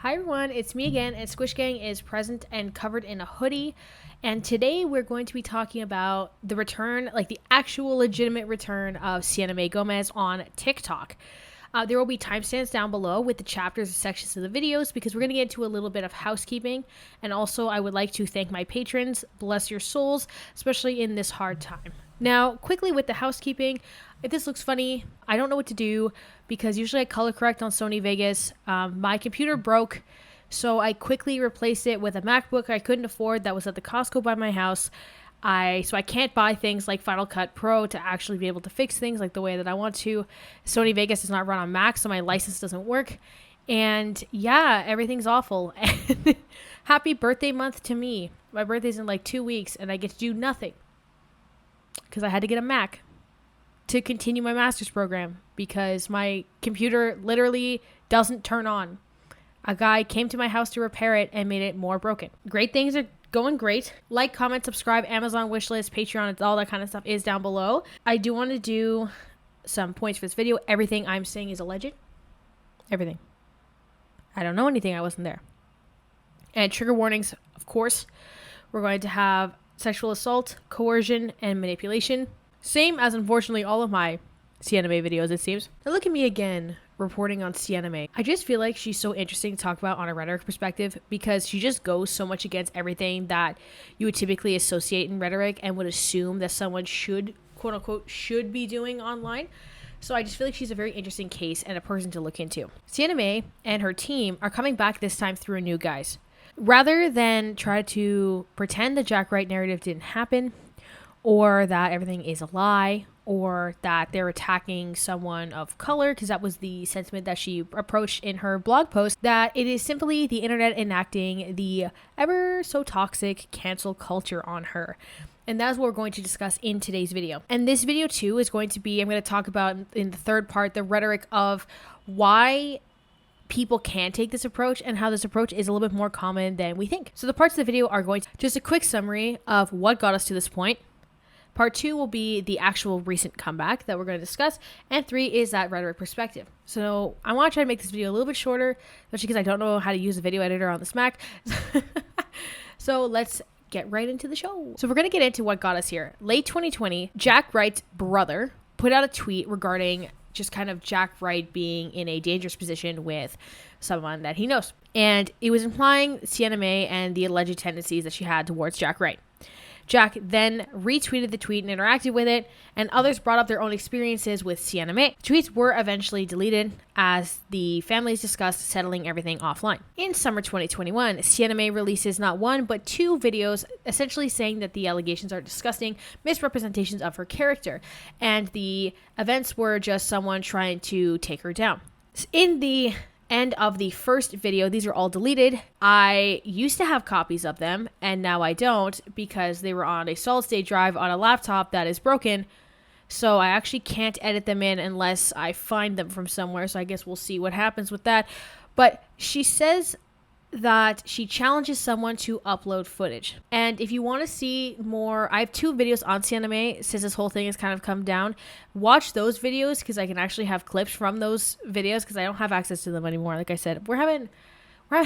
Hi everyone, it's me again, and Squish Gang is present and covered in a hoodie. And today we're going to be talking about the return, like the actual legitimate return of Sienna Mae Gomez on TikTok. There will be timestamps down below with the chapters and sections of the videos because we're going to get into a little bit of housekeeping. And also I would like to thank my patrons, bless your souls, especially in this hard time. Now, quickly with the housekeeping, if this looks funny, I don't know what to do because usually I color correct on Sony Vegas. My computer broke, so I quickly replaced it with a MacBook I couldn't afford that was at the Costco by my house. So I can't buy things like Final Cut Pro to actually be able to fix things like the way that I want to. Sony Vegas does not run on Mac, so my license doesn't work. And yeah, everything's awful. Happy birthday month to me. My birthday's in like 2 weeks and I get to do nothing because I had to get a Mac to continue my master's program because my computer literally doesn't turn on. A guy came to my house to repair it and made it more broken. Great things are going great. Like, comment, subscribe, Amazon wishlist, Patreon, all that kind of stuff is down below. I do want to do some points for this video. Everything I'm saying is alleged. Everything. I don't know anything. I wasn't there. And trigger warnings, of course. We're going to have sexual assault, coercion, and manipulation. Same as, unfortunately, all of my Sienna Mae videos, it seems. Now look at me again, reporting on Sienna Mae. I just feel like she's so interesting to talk about on a rhetoric perspective because she just goes so much against everything that you would typically associate in rhetoric and would assume that someone should, quote unquote, should be doing online. So I just feel like she's a very interesting case and a person to look into. Sienna Mae and her team are coming back this time through a new guise. Rather than try to pretend the Jack Wright narrative didn't happen, or that everything is a lie, or that they're attacking someone of color, because that was the sentiment that she approached in her blog post, that it is simply the internet enacting the ever so toxic cancel culture on her. And that's what we're going to discuss in today's video. And this video too is going to be, I'm going to talk about in the third part, the rhetoric of why people can take this approach and how this approach is a little bit more common than we think. So the parts of the video are going to just a quick summary of what got us to this point. Part 2 will be the actual recent comeback that we're going to discuss. And 3 is that rhetoric perspective. So I want to try to make this video a little bit shorter, especially because I don't know how to use a video editor on this Mac. So let's get right into the show. So we're going to get into what got us here. Late 2020, Jack Wright's brother put out a tweet regarding just kind of Jack Wright being in a dangerous position with someone that he knows. And it was implying Sienna Mae and the alleged tendencies that she had towards Jack Wright. Jack then retweeted the tweet and interacted with it, and others brought up their own experiences with Sienna Mae. Tweets were eventually deleted as the families discussed settling everything offline. In summer 2021, Sienna Mae releases not one, but 2 videos essentially saying that the allegations are disgusting misrepresentations of her character, and the events were just someone trying to take her down. In the end of the first video, these are all deleted. I used to have copies of them and now I don't because they were on a solid state drive on a laptop that is broken, so I actually can't edit them in unless I find them from somewhere, so I guess we'll see what happens with that. But she says that she challenges someone to upload footage. And if you want to see more, I have 2 videos on Sienna Mae since this whole thing has kind of come down. Watch those videos because I can actually have clips from those videos because I don't have access to them anymore. Like I said, we're having a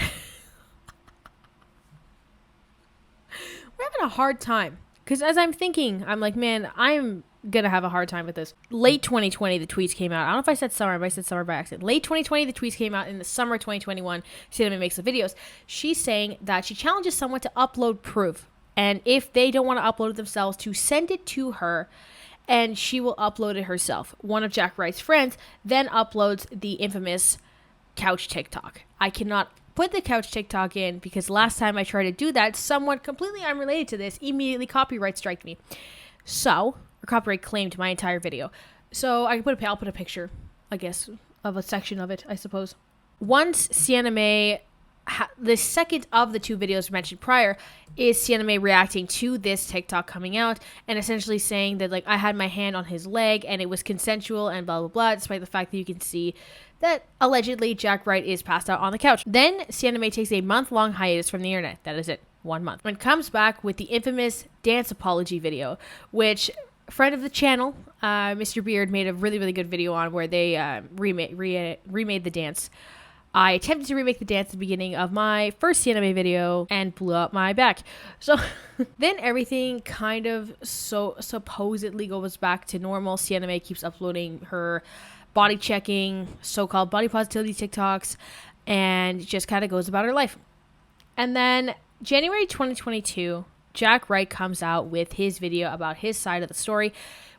hard time because as I'm thinking, I'm like, man, I'm gonna have a hard time with this. Late 2020, the tweets came out. I don't know if I said summer, but I said summer by accident. Late 2020, the tweets came out. In the summer 2021, Sienna Mae makes the videos. She's saying that she challenges someone to upload proof, and if they don't want to upload it themselves, to send it to her, and she will upload it herself. One of Jack Wright's friends then uploads the infamous couch TikTok. I cannot put the couch TikTok in because last time I tried to do that, someone completely unrelated to this immediately copyright striked me. So, or copyright claimed my entire video. So I'll put a picture, I guess, of a section of it, I suppose. Once Sienna Mae, the second of the 2 videos mentioned prior is Sienna Mae reacting to this TikTok coming out and essentially saying that, like, I had my hand on his leg and it was consensual and blah, blah, blah, despite the fact that you can see that allegedly Jack Wright is passed out on the couch. Then Sienna Mae takes a month-long hiatus from the internet. That is it. 1 month. And comes back with the infamous dance apology video, which friend of the channel, Mr. Beard, made a really, really good video on where they remade the dance. I attempted to remake the dance at the beginning of my first Sienna Mae video and blew up my back. So then everything kind of supposedly goes back to normal. Sienna Mae keeps uploading her body checking, so-called body positivity TikToks, and just kind of goes about her life. And then January 2022, Jack Wright comes out with his video about his side of the story,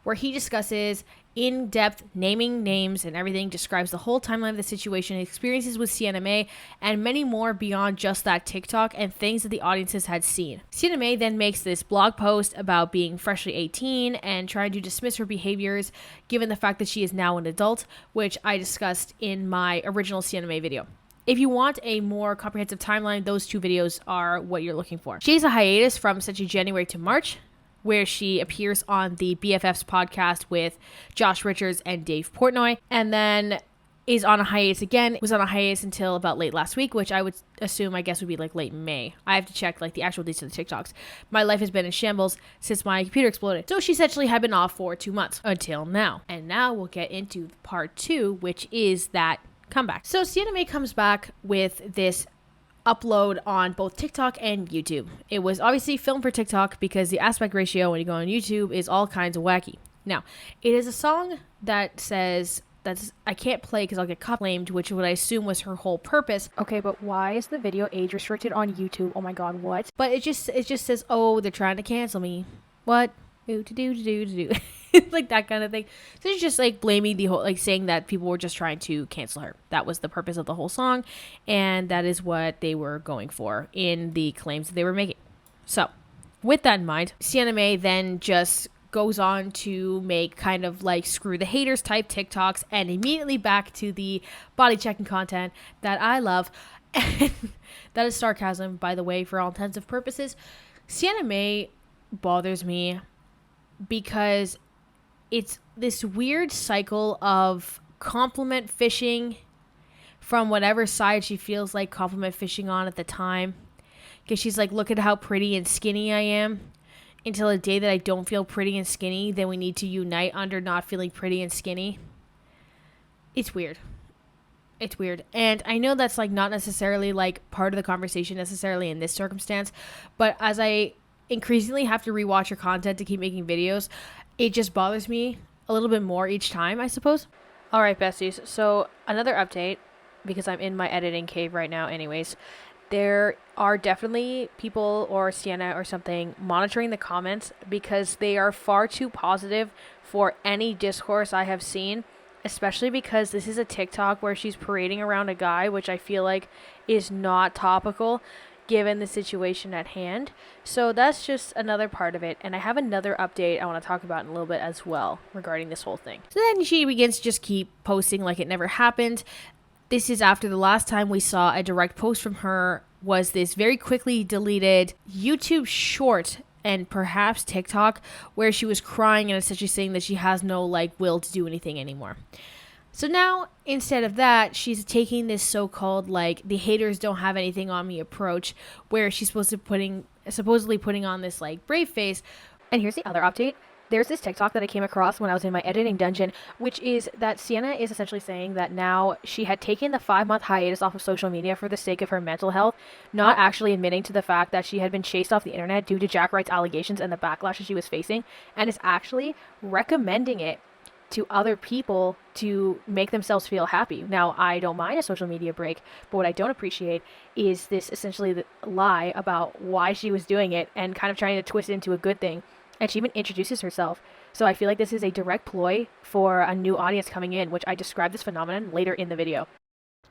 where he discusses in-depth naming names and everything, describes the whole timeline of the situation, experiences with Sienna Mae, and many more beyond just that TikTok and things that the audiences had seen. Sienna Mae then makes this blog post about being freshly 18 and trying to dismiss her behaviors given the fact that she is now an adult, which I discussed in my original Sienna Mae video. If you want a more comprehensive timeline, those two videos are what you're looking for. She has a hiatus from essentially January to March, where she appears on the BFFs podcast with Josh Richards and Dave Portnoy, and then is on a hiatus again. Was on a hiatus until about late last week, which I would assume, I guess, would be like late May. I have to check like the actual dates of the TikToks. My life has been in shambles since my computer exploded. So she essentially had been off for 2 months until now. And now we'll get into part 2, which is that comeback. So Sienna Mae comes back with this upload on both TikTok and YouTube. It was obviously filmed for TikTok because the aspect ratio when you go on YouTube is all kinds of wacky. Now, it is a song that says I can't play because I'll get claimed, which would I assume was her whole purpose. Okay, but why is the video age restricted on YouTube? Oh my god, what? But it just says, oh, they're trying to cancel me. What? Do. Like that kind of thing. So it's just like blaming the whole, like saying that people were just trying to cancel her. That was the purpose of the whole song, and that is what they were going for in the claims that they were making. So with that in mind, Sienna Mae then just goes on to make kind of like screw the haters type TikToks, and immediately back to the body checking content that I love. And that is sarcasm, by the way, for all intents and purposes. Sienna Mae bothers me because it's this weird cycle of compliment fishing from whatever side she feels like compliment fishing on at the time. Because she's like, look at how pretty and skinny I am. Until the day that I don't feel pretty and skinny, then we need to unite under not feeling pretty and skinny. It's weird. It's weird. And I know that's like not necessarily like part of the conversation necessarily in this circumstance. But as I increasingly have to rewatch her content to keep making videos, it just bothers me a little bit more each time, I suppose. All right, besties. So another update, because I'm in my editing cave right now anyways. There are definitely people or Sienna or something monitoring the comments because they are far too positive for any discourse I have seen, especially because this is a TikTok where she's parading around a guy, which I feel like is not topical given the situation at hand. So that's just another part of it. And I have another update I want to talk about in a little bit as well regarding this whole thing. So then she begins to just keep posting like it never happened. This is after the last time we saw a direct post from her was this very quickly deleted YouTube short and perhaps TikTok where she was crying and essentially saying that she has no like will to do anything anymore. So now, instead of that, she's taking this so-called, like, the haters don't have anything on me approach, where she's supposedly putting on this, like, brave face. And here's the other update. There's this TikTok that I came across when I was in my editing dungeon, which is that Sienna is essentially saying that now she had taken the 5-month hiatus off of social media for the sake of her mental health, not actually admitting to the fact that she had been chased off the internet due to Jack Wright's allegations and the backlash that she was facing, and is actually recommending it to other people to make themselves feel happy. Now, I don't mind a social media break, but what I don't appreciate is this essentially the lie about why she was doing it and kind of trying to twist it into a good thing. And she even introduces herself. So I feel like this is a direct ploy for a new audience coming in, which I describe this phenomenon later in the video.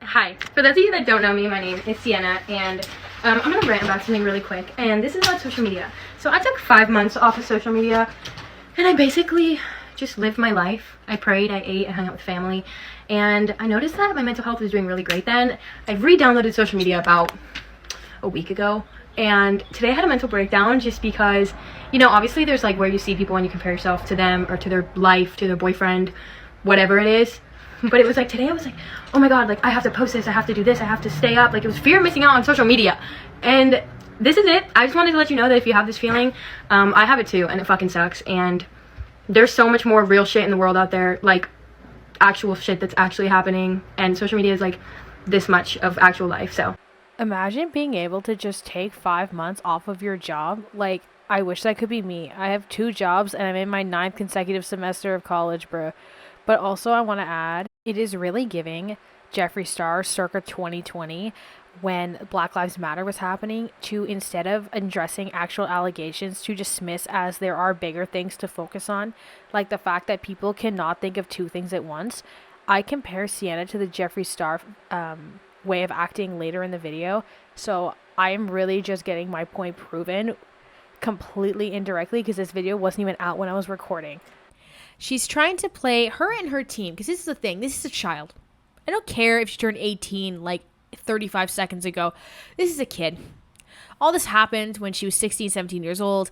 Hi, for those of you that don't know me, my name is Sienna, and I'm going to rant about something really quick, and this is about social media. So I took 5 months off of social media, and I basically just lived my life. I prayed, I ate, I hung out with family, and I noticed that my mental health was doing really great then. I re-downloaded social media about a week ago, and today I had a mental breakdown just because, you know, obviously there's like where you see people and you compare yourself to them or to their life, to their boyfriend, whatever it is. But it was like today I was like, oh my god, like I have to post this, I have to do this, I have to stay up. Like it was fear of missing out on social media. And this is it. I just wanted to let you know that if you have this feeling, I have it too, and it fucking sucks. And there's so much more real shit in the world out there, like actual shit that's actually happening, and social media is like this much of actual life. So Imagine being able to just take 5 months off of your job. Like, I wish that could be me. I have 2 jobs and I'm in my 9th consecutive semester of college, bro. But also, I want to add, it is really giving Jeffree Star circa 2020, when Black Lives Matter was happening, to, instead of addressing actual allegations, to dismiss as there are bigger things to focus on, like the fact that people cannot think of 2 things at once. I compare Sienna to the Jeffree Star way of acting later in the video, so I am really just getting my point proven completely indirectly, because this video wasn't even out when I was recording. She's trying to play her and her team, because this is the thing. This is a child. I don't care if she turned 18 like 35 seconds ago. This is a kid. All this happened when she was 16, 17 years old.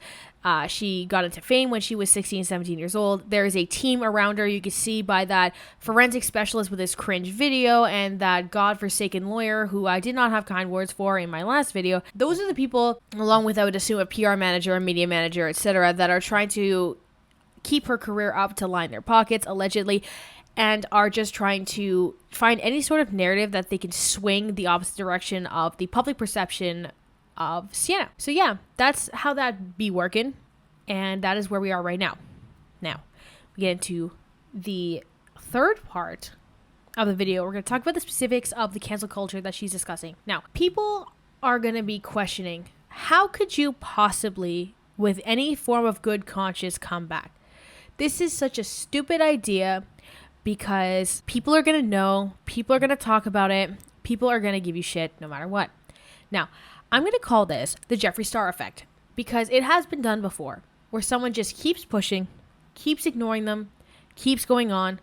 She got into fame when she was 16, 17 years old. There is a team around her. You can see by that forensic specialist with his cringe video and that godforsaken lawyer who I did not have kind words for in my last video. Those are the people, along with, I would assume, a PR manager, a media manager, etc., that are trying to keep her career up to line their pockets, allegedly, and are just trying to find any sort of narrative that they can swing the opposite direction of the public perception of Sienna. So yeah, that's how that be working, and that is where we are right now. Now, we get into the third part of the video. We're going to talk about the specifics of the cancel culture that she's discussing. Now, people are going to be questioning, how could you possibly, with any form of good conscience, come back? This is such a stupid idea, because people are going to know, people are going to talk about it, people are going to give you shit no matter what. Now, I'm going to call this the Jeffree Star effect, because it has been done before, where someone just keeps pushing, keeps ignoring them, keeps going on,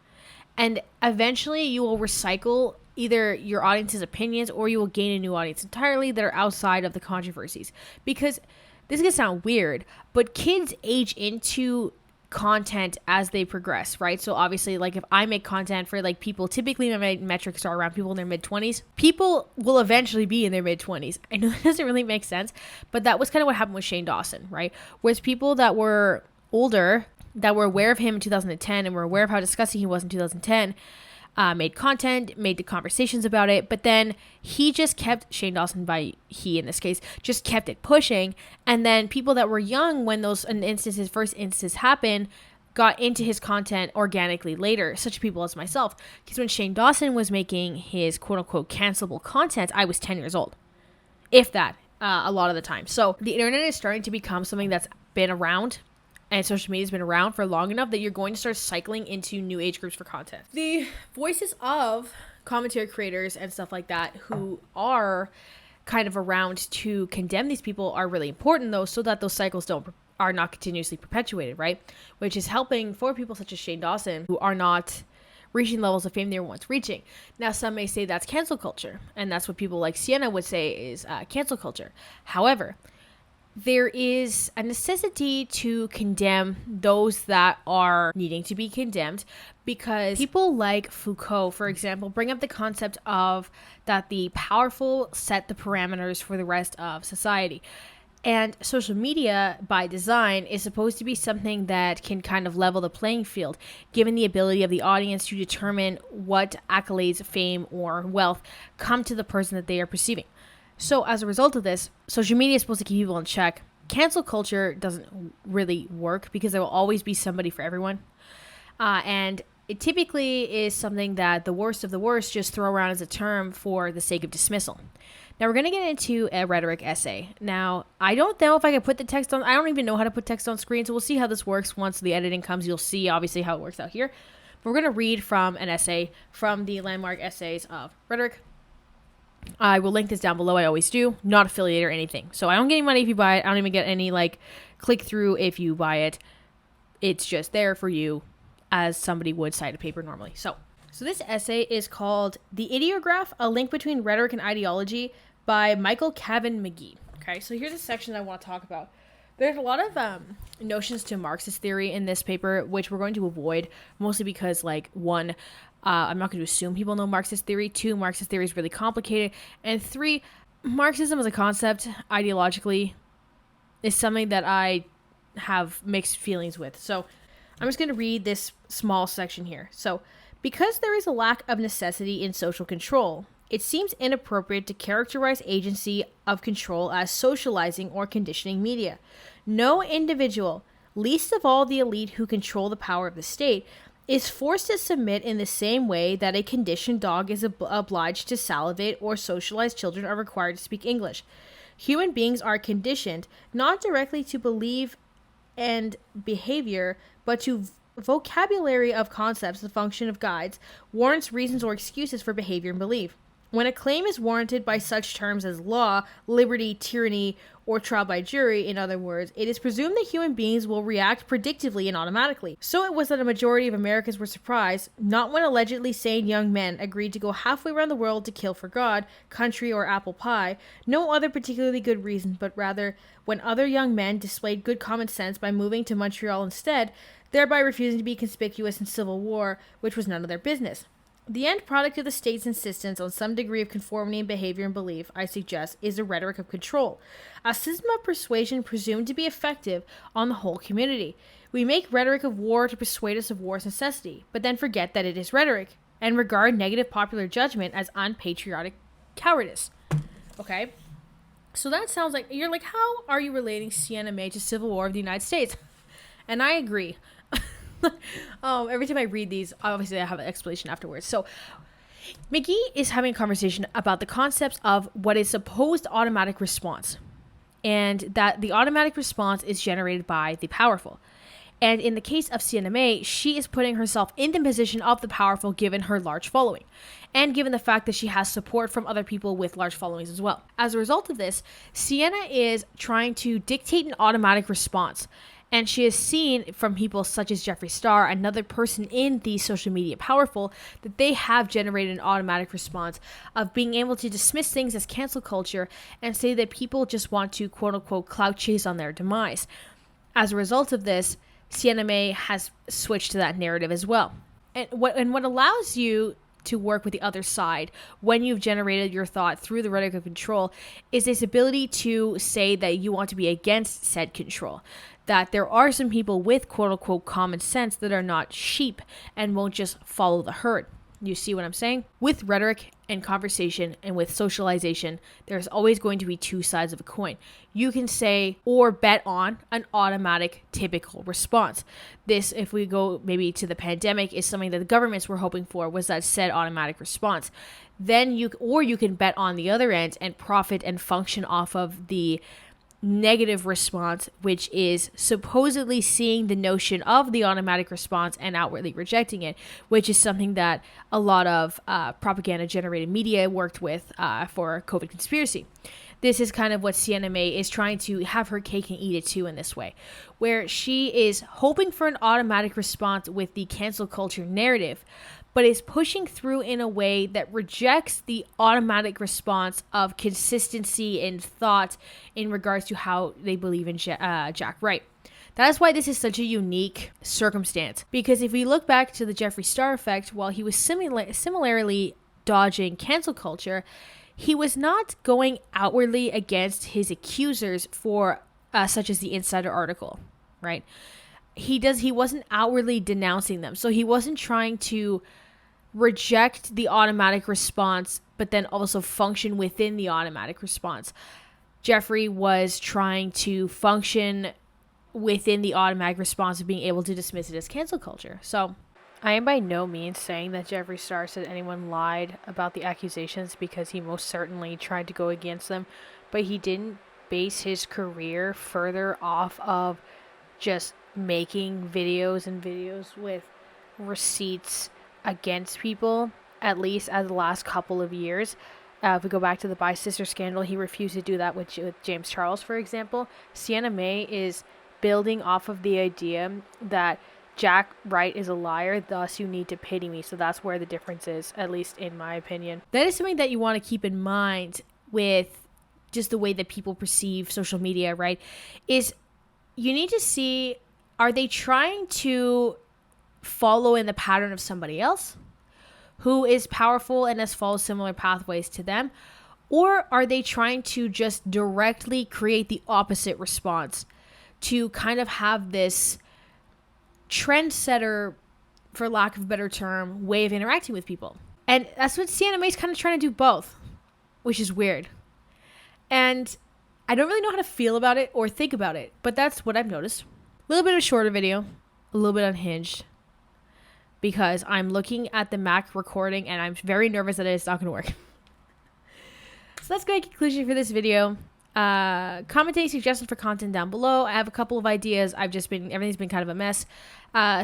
and eventually you will recycle either your audience's opinions or you will gain a new audience entirely that are outside of the controversies. Because this is going to sound weird, but kids age into content as they progress, right? So obviously, like, if I make content for like people, typically my metrics are around people in their mid-20s. People will eventually be in their mid-20s. I know that doesn't really make sense, but that was kind of what happened with Shane Dawson, right? Whereas people that were older, that were aware of him in 2010 and were aware of how disgusting he was in 2010, made content, made the conversations about it, but then he just kept, Shane Dawson, by he in this case, just kept it pushing, and then people that were young when those first instances happened got into his content organically later, such people as myself, because when Shane Dawson was making his quote-unquote cancelable content, I was 10 years old, if that, a lot of the time. So the internet is starting to become something that's been around, and social media has been around for long enough that you're going to start cycling into new age groups for content. The voices of commentary creators and stuff like that who are kind of around to condemn these people are really important, though, so that those cycles are not continuously perpetuated, right? Which is helping for people such as Shane Dawson, who are not reaching levels of fame they were once reaching. Now, some may say that's cancel culture, and that's what people like Sienna would say is cancel culture. However, there is a necessity to condemn those that are needing to be condemned, because people like Foucault, for example, bring up the concept of that the powerful set the parameters for the rest of society. And social media, by design, is supposed to be something that can kind of level the playing field, given the ability of the audience to determine what accolades, fame, or wealth come to the person that they are perceiving. So as a result of this, social media is supposed to keep people in check. Cancel culture doesn't really work, because there will always be somebody for everyone. And it typically is something that the worst of the worst just throw around as a term for the sake of dismissal. Now we're going to get into a rhetoric essay. Now, I don't know if I can put the text on. I don't even know how to put text on screen, so we'll see how this works. Once the editing comes, you'll see obviously how it works out here. But we're going to read from an essay from the landmark essays of Rhetoric. I will link this down below. I always do. Not affiliate or anything. So I don't get any money if you buy it. I don't even get any click through if you buy it. It's just there for you as somebody would cite a paper normally. So this essay is called The Ideograph, A Link Between Rhetoric and Ideology by Michael Cavan McGee. Okay, so here's a section I want to talk about. There's a lot of notions to Marxist theory in this paper, which we're going to avoid, mostly because, one, I'm not going to assume people know Marxist theory. 2, Marxist theory is really complicated. And 3, Marxism as a concept, ideologically, is something that I have mixed feelings with. So I'm just going to read this small section here. So, because there is a lack of necessity in social control, It seems inappropriate to characterize agency of control as socializing or conditioning media. No individual, least of all the elite who control the power of the state, is forced to submit in the same way that a conditioned dog is obliged to salivate or socialized children are required to speak English. Human beings are conditioned not directly to believe and behavior, but to vocabulary of concepts, the function of guides, warrants, reasons, or excuses for behavior and belief. When a claim is warranted by such terms as law, liberty, tyranny, or trial by jury, in other words, it is presumed that human beings will react predictively and automatically. So it was that a majority of Americans were surprised, not when allegedly sane young men agreed to go halfway around the world to kill for God, country, or apple pie, no other particularly good reason, but rather when other young men displayed good common sense by moving to Montreal instead, thereby refusing to be conspicuous in civil war, which was none of their business. The end product of the state's insistence on some degree of conformity in behavior and belief, I suggest, is a rhetoric of control, a system of persuasion presumed to be effective on the whole community. We make rhetoric of war to persuade us of war's necessity, but then forget that it is rhetoric, and regard negative popular judgment as unpatriotic cowardice. Okay? So that sounds like, you're like, how are you relating Sienna Mae to Civil War of the United States? And I agree. Every time I read these, obviously I have an explanation afterwards. So McGee is having a conversation about the concepts of what is supposed automatic response, and that the automatic response is generated by the powerful. And in the case of Sienna Mae, she is putting herself in the position of the powerful given her large following, and given the fact that she has support from other people with large followings as well. As a result of this, Sienna is trying to dictate an automatic response. And she has seen from people such as Jeffree Star, another person in the social media powerful, that they have generated an automatic response of being able to dismiss things as cancel culture and say that people just want to quote unquote clout chase on their demise. As a result of this, Sienna Mae has switched to that narrative as well. And what allows you to work with the other side when you've generated your thought through the rhetoric of control is this ability to say that you want to be against said control. That there are some people with quote-unquote common sense that are not sheep and won't just follow the herd. You see what I'm saying? With rhetoric and conversation and with socialization, there's always going to be two sides of a coin. You can say or bet on an automatic typical response. This, if we go maybe to the pandemic, is something that the governments were hoping for, was that said automatic response. Then you can bet on the other end and profit and function off of the negative response, which is supposedly seeing the notion of the automatic response and outwardly rejecting it, which is something that a lot of propaganda generated media worked with for COVID conspiracy. This is kind of what Sienna Mae is trying to have her cake and eat it too in this way, where she is hoping for an automatic response with the cancel culture narrative, but is pushing through in a way that rejects the automatic response of consistency in thought in regards to how they believe in Jack Wright. That is why this is such a unique circumstance, because if we look back to the Jeffree Star effect, while he was similarly dodging cancel culture, he was not going outwardly against his accusers for such as the Insider article, right? He wasn't outwardly denouncing them, so he wasn't trying to reject the automatic response, but then also function within the automatic response. Jeffree was trying to function within the automatic response of being able to dismiss it as cancel culture. So I am by no means saying that Jeffree Star said anyone lied about the accusations, because he most certainly tried to go against them, but he didn't base his career further off of just making videos with receipts against people, at least as the last couple of years. If we go back to the Bi Sister scandal, he refused to do that with James Charles, for example. Sienna Mae is building off of the idea that Jack Wright is a liar, thus you need to pity me. So that's where the difference is, at least in my opinion. That is something that you want to keep in mind with just the way that people perceive social media, right? Is you need to see, are they trying to follow in the pattern of somebody else who is powerful and has followed similar pathways to them? Or are they trying to just directly create the opposite response to kind of have this trendsetter, for lack of a better term, way of interacting with people? And that's what Sienna Mae's kind of trying to do both, which is weird. And I don't really know how to feel about it or think about it, but that's what I've noticed. A little bit of a shorter video, a little bit unhinged, because I'm looking at the Mac recording and I'm very nervous that it's not going to work. So that's my conclusion for this video. Comment any suggestions for content down below. I have a couple of ideas. Everything's been kind of a mess.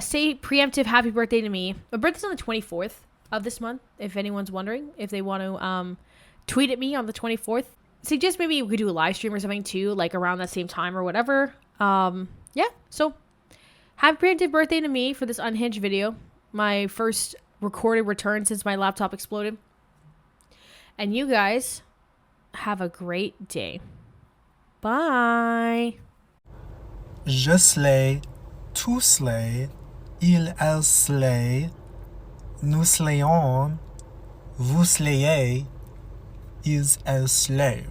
Say preemptive happy birthday to me. My birthday's on the 24th of this month, if anyone's wondering. If they want to tweet at me on the 24th. Suggest maybe we could do a live stream or something too, like around that same time or whatever. Yeah, so happy preemptive birthday to me for this unhinged video. My first recorded return since my laptop exploded. And you guys have a great day. Bye. Je slay, tu slay, il, elle slay, nous slayons, vous slayez, ils, elles slay.